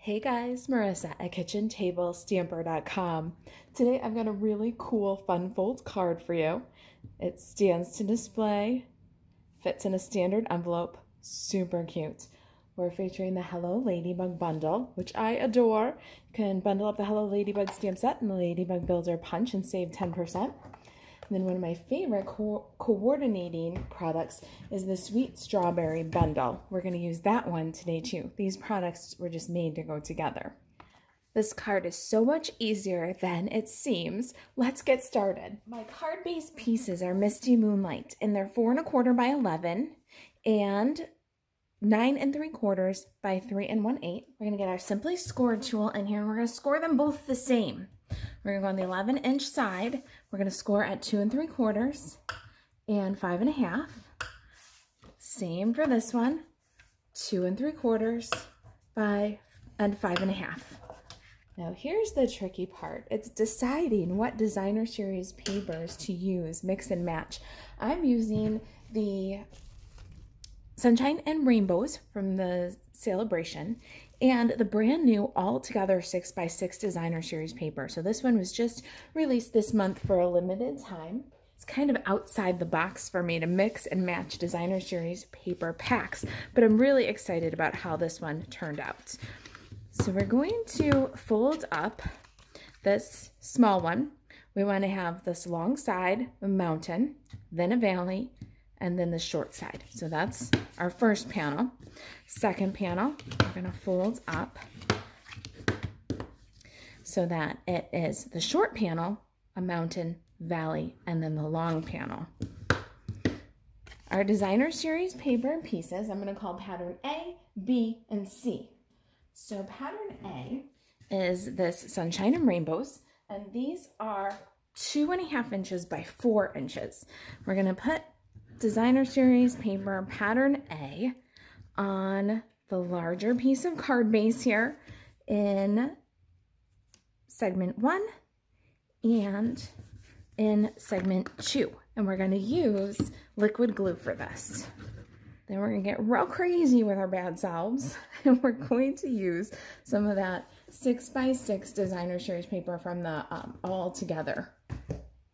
Hey guys, Marissa at KitchenTableStamper.com. Today I've got a really cool fun fold card for you. It stands to display, fits in a standard envelope, super cute. We're featuring the Hello Ladybug bundle, which I adore. You can bundle up the Hello Ladybug stamp set and the Ladybug Builder punch and save 10%. And then one of my favorite coordinating products is the Sweet Strawberry Bundle. We're going to use that one today too. These products were just made to go together. This card is so much easier than it seems. Let's get started. My card-based pieces are Misty Moonlight, and they're 4 1/4 by 11 and 9 3/4 by 3 1/8. We're going to get our Simply Score tool in here, and we're going to score them both the same. We're going to go on the 11-inch side. We're going to score at 2 3/4 and 5 1/2. Same for this one, 2 3/4 and 5 1/2. Now here's the tricky part. It's deciding what designer series papers to use, mix and match. I'm using the Sunshine and Rainbows from the Celebration and the brand new All Together 6x6 designer series paper. So this one was just released this month for a limited time. It's kind of outside the box for me to mix and match designer series paper packs, but I'm really excited about how this one turned out. So we're going to fold up this small one. We want to have this long side, a mountain, then a valley, and then the short side. So that's our first panel. Second panel, we're going to fold up so that it is the short panel, a mountain, valley, and then the long panel. Our designer series paper and pieces, I'm going to call pattern A, B, and C. So pattern A is this Sunshine and Rainbows, and these are 2 1/2 inches by 4 inches. We're going to put designer series paper pattern A on the larger piece of card base here in segment 1 and in segment 2. And we're going to use liquid glue for this. Then we're going to get real crazy with our bad selves, and we're going to use some of that 6x6 designer series paper from the All Together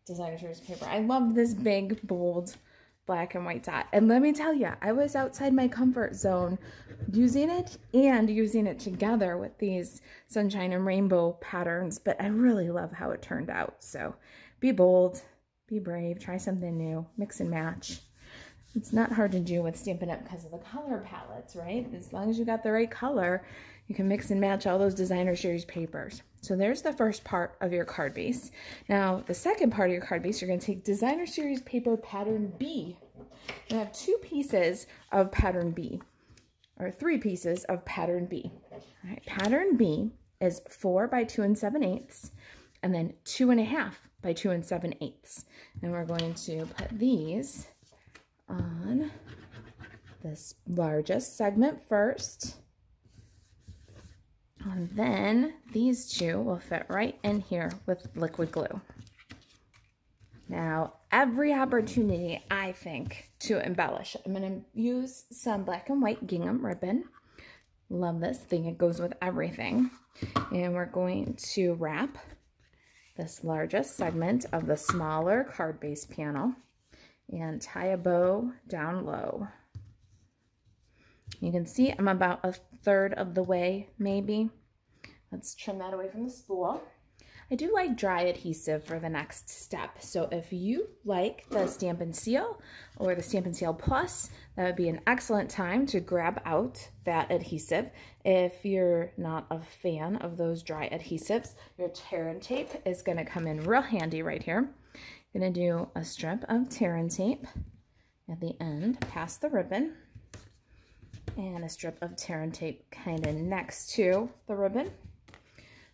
designer series paper. I love this big, bold, black and white dot. And let me tell you, I was outside my comfort zone using it and using it together with these Sunshine and Rainbow patterns, but I really love how it turned out. So be bold, be brave, try something new, mix and match. It's not hard to do with Stampin' Up! Because of the color palettes, right? As long as you got the right color, you can mix and match all those designer series papers. So there's the first part of your card base. Now, the second part of your card base, you're going to take designer series paper pattern B. You have 2 pieces of pattern B, or 3 pieces of pattern B. All right, pattern B is 4 by 2 7/8, and then 2 1/2 by 2 7/8. And we're going to put these on this largest segment first, and then these 2 will fit right in here with liquid glue. Now, every opportunity, I think, to embellish. I'm going to use some black and white gingham ribbon. Love this thing. It goes with everything. And we're going to wrap this largest segment of the smaller card base panel and tie a bow down low. You can see I'm about 1/3 of the way, maybe. Let's trim that away from the spool. I do like dry adhesive for the next step. So if you like the Stampin' Seal or the Stampin' Seal Plus, that would be an excellent time to grab out that adhesive. If you're not a fan of those dry adhesives, your tear and tape is going to come in real handy right here. I'm going to do a strip of tear and tape at the end past the ribbon, and a strip of tear and tape kind of next to the ribbon,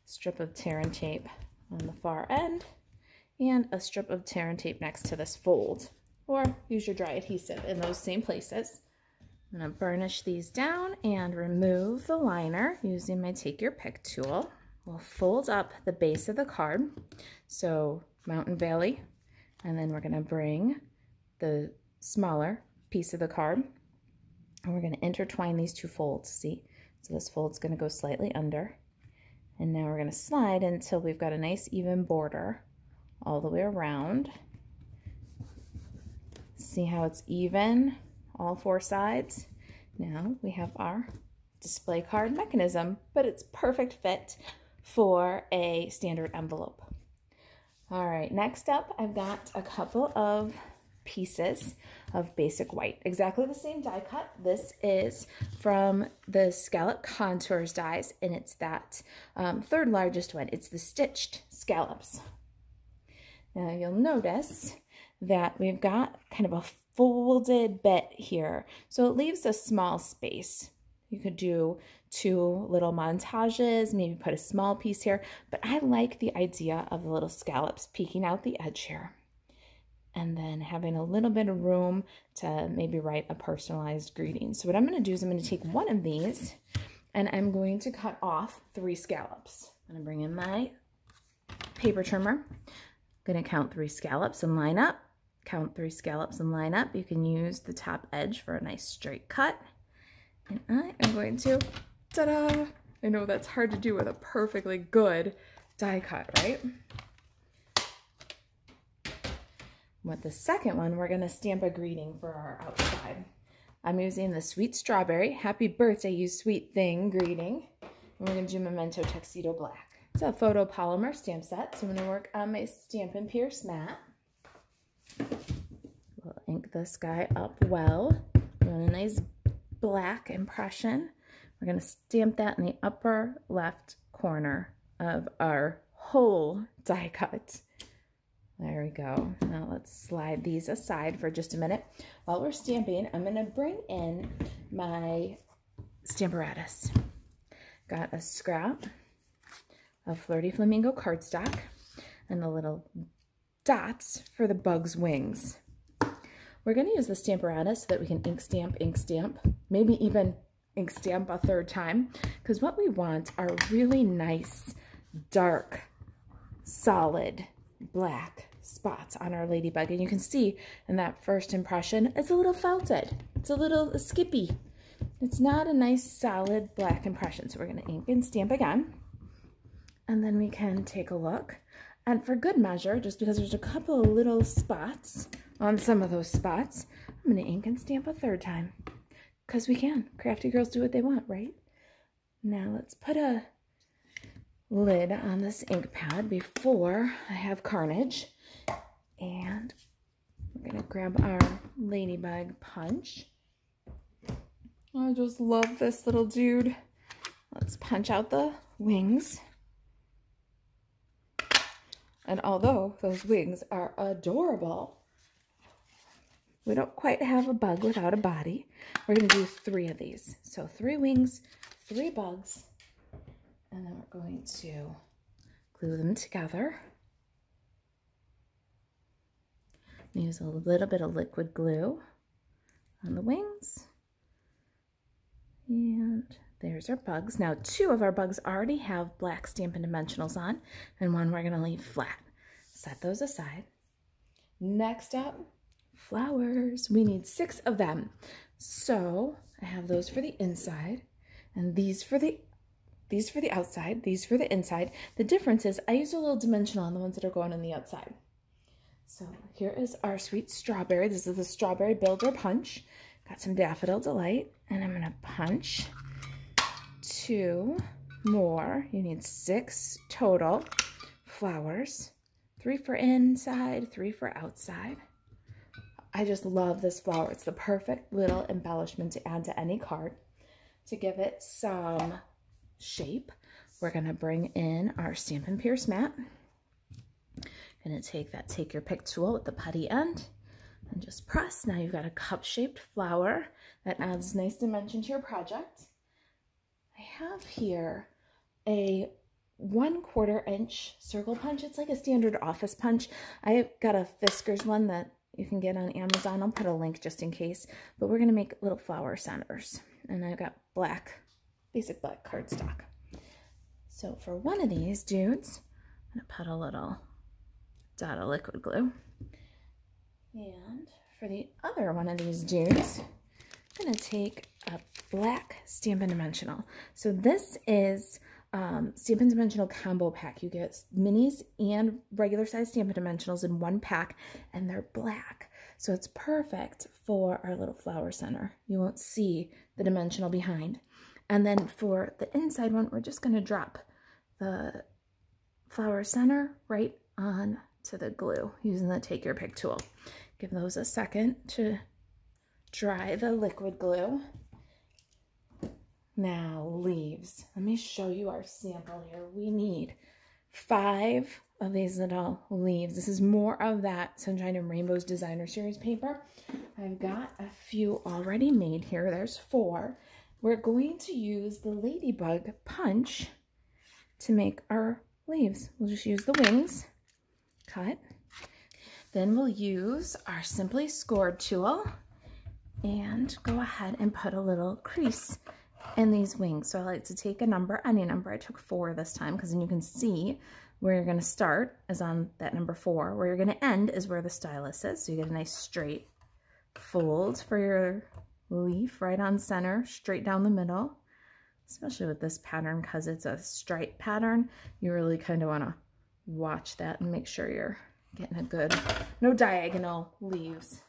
strip of tear and tape on the far end, and a strip of tear and tape next to this fold, or use your dry adhesive in those same places. I'm going to burnish these down and remove the liner using my Take Your Pick tool. We'll fold up the base of the card, so Mountain Valley, and then we're going to bring the smaller piece of the card, and we're going to intertwine these 2 folds. See, So this fold's going to go slightly under. And now we're going to slide until we've got a nice even border all the way around. See how it's even, all four sides? Now we have our display card mechanism, but it's perfect fit for a standard envelope. All right, next up, I've got a couple of pieces of basic white, exactly the same die cut. This is from the Scallop Contours dies, and it's that third largest one. It's the stitched scallops. Now you'll notice that we've got kind of a folded bit here, so it leaves a small space. You could do two little montages, maybe put a small piece here, but I like the idea of the little scallops peeking out the edge here. And then having a little bit of room to maybe write a personalized greeting. So what I'm going to do is I'm going to take one of these and I'm going to cut off 3 scallops. I'm going to bring in my paper trimmer. I'm going to count 3 scallops and line up. Count 3 scallops and line up. You can use the top edge for a nice straight cut. And I am going to, ta-da! I know that's hard to do with a perfectly good die cut, right? With the second one, we're going to stamp a greeting for our outside. I'm using the Sweet Strawberry, Happy Birthday, You Sweet Thing greeting. And we're going to do Memento Tuxedo Black. It's a photopolymer stamp set, so I'm going to work on my Stampin' Pierce mat. We'll ink this guy up well. We want a nice black impression. We're going to stamp that in the upper left corner of our whole die cut. There we go. Now let's slide these aside for just a minute. While we're stamping, I'm going to bring in my Stamparatus. Got a scrap of Flirty Flamingo cardstock and the little dots for the bug's wings. We're going to use the Stamparatus so that we can ink stamp, maybe even ink stamp a third time, because what we want are really nice, dark, solid, black spots on our ladybug. And you can see in that first impression, it's a little felted. It's a little skippy. It's not a nice, solid black impression. So we're going to ink and stamp again. And then we can take a look. And for good measure, just because there's a couple of little spots on some of those spots, I'm going to ink and stamp a third time. Because we can. Crafty girls do what they want, right? Now let's put a lid on this ink pad before I have carnage. And we're going to grab our ladybug punch. I just love this little dude. Let's punch out the wings. And although those wings are adorable, we don't quite have a bug without a body. We're going to do 3 of these. So 3 wings, 3 bugs, and then we're going to glue them together. Use a little bit of liquid glue on the wings. And there's our bugs. Now 2 of our bugs already have black Stampin' Dimensionals on, and 1 we're going to leave flat. Set those aside. Next up, flowers. We need 6 of them. So I have those for the inside, and these for the outside, these for the inside. The difference is I use a little dimensional on the ones that are going on the outside. So here is our Sweet Strawberry. This is the Strawberry Builder Punch. Got some Daffodil Delight, and I'm going to punch 2 more. You need 6 total flowers. 3 for inside, 3 for outside. I just love this flower. It's the perfect little embellishment to add to any card. To give it some shape, we're going to bring in our Stampin' Pierce mat. Going to take that Take Your Pick tool with the putty end and just press. Now you've got a cup-shaped flower that adds nice dimension to your project. I have here a 1/4 inch circle punch. It's like a standard office punch. I've got a Fiskars one that you can get on Amazon. I'll put a link just in case, but we're going to make little flower centers. And I've got black, basic black cardstock. So for one of these dudes, I'm going to put a little dot of liquid glue. And for the other one of these dudes, I'm going to take a black Stampin' Dimensional. So this is Stampin' Dimensional combo pack. You get minis and regular size Stampin' Dimensionals in one pack, and they're black. So it's perfect for our little flower center. You won't see the dimensional behind. And then for the inside one, we're just going to drop the flower center right on to the glue using the Take Your Pick tool. Give those a second to dry the liquid glue. Now leaves. Let me show you our sample here. We need 5 of these little leaves. This is more of that Sunshine and Rainbows Designer Series paper. I've got a few already made here. There's 4. We're going to use the Ladybug punch to make our leaves. We'll just use the wings, cut. Then we'll use our Simply Scored tool and go ahead and put a little crease in these wings. So I like to take a number, any number. I took 4 this time because then you can see where you're going to start is on that number 4. Where you're going to end is where the stylus is. So you get a nice straight fold for your leaf right on center, straight down the middle. Especially with this pattern because it's a stripe pattern, you really kind of want to watch that and make sure you're getting a good, no diagonal leaves.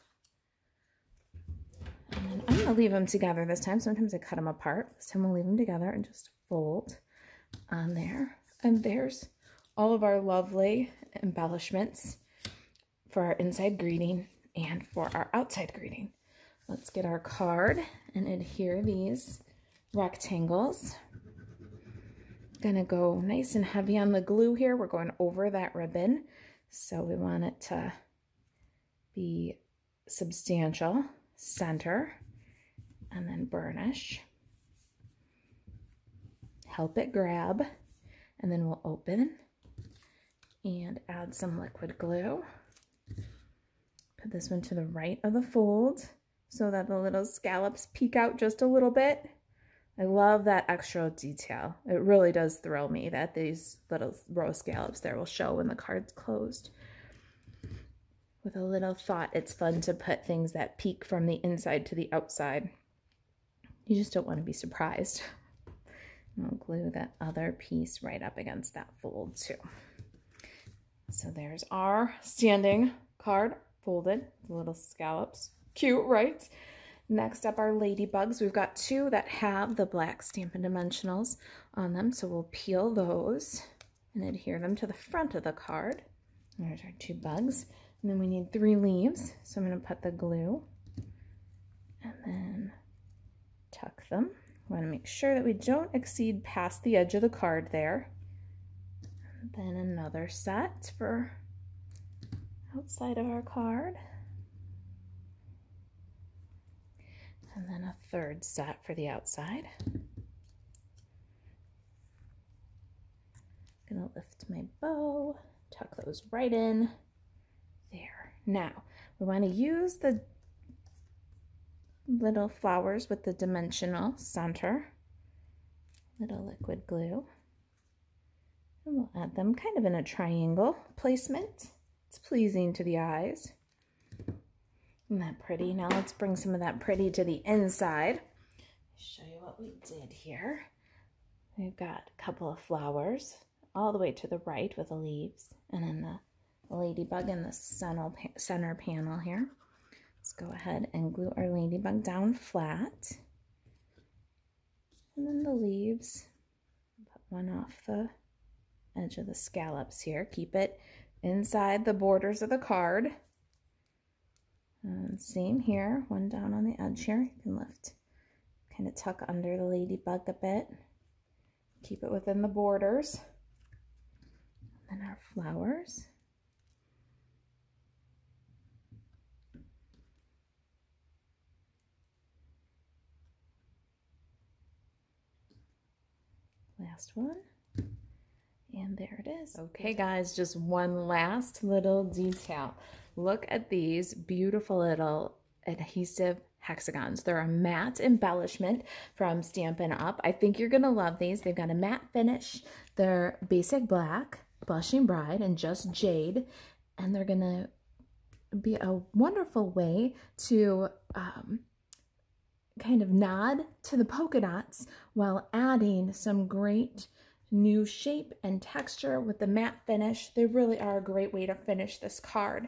And then I'm going to leave them together this time. Sometimes I cut them apart. This time we'll leave them together and just fold on there. And there's all of our lovely embellishments for our inside greeting and for our outside greeting. Let's get our card and adhere these rectangles. Gonna go nice and heavy on the glue here. We're going over that ribbon, so we want it to be substantial. Center, and then burnish. Help it grab, and then we'll open and add some liquid glue. Put this one to the right of the fold so that the little scallops peek out just a little bit. I love that extra detail. It really does thrill me that these little rose scallops there will show when the card's closed. With a little thought, it's fun to put things that peek from the inside to the outside. You just don't want to be surprised. And I'll glue that other piece right up against that fold too. So there's our standing card folded, the little scallops. Cute, right? Next up, our ladybugs. We've got 2 that have the black Stampin' Dimensionals on them, so we'll peel those and adhere them to the front of the card. There's our 2 bugs. And then we need 3 leaves, so I'm going to put the glue and then tuck them. We want to make sure that we don't exceed past the edge of the card there. And then another set for outside of our card. And then a 3rd set for the outside. I'm going to lift my bow, tuck those right in. There. Now, we want to use the little flowers with the dimensional center, little liquid glue, and we'll add them kind of in a triangle placement. It's pleasing to the eyes. Isn't that pretty? Now let's bring some of that pretty to the inside. Show you what we did here. We've got a couple of flowers all the way to the right with the leaves, and then the ladybug in the center panel here. Let's go ahead and glue our ladybug down flat. And then the leaves, put one off the edge of the scallops here. Keep it inside the borders of the card. And same here, one down on the edge here. You can lift, kind of tuck under the ladybug a bit. Keep it within the borders. And then our flowers. Last one, and there it is. Okay guys, just one last little detail. Look at these beautiful little adhesive hexagons. They're a matte embellishment from Stampin' Up. I think you're gonna love these. They've got a matte finish. They're basic black, Blushing Bride, and Just Jade, and they're gonna be a wonderful way to kind of nod to the polka dots while adding some great new shape and texture with the matte finish. They really are a great way to finish this card.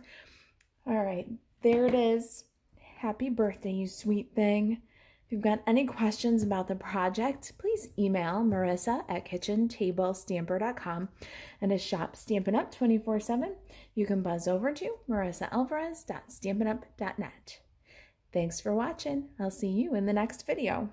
All right, there it is. Happy birthday, you sweet thing. If you've got any questions about the project, please email marissa@kitchentablestamper.com. And to shop Stampin' Up! 24/7, you can buzz over to marissaAlvarez.stampinup.net. Thanks for watching. I'll see you in the next video.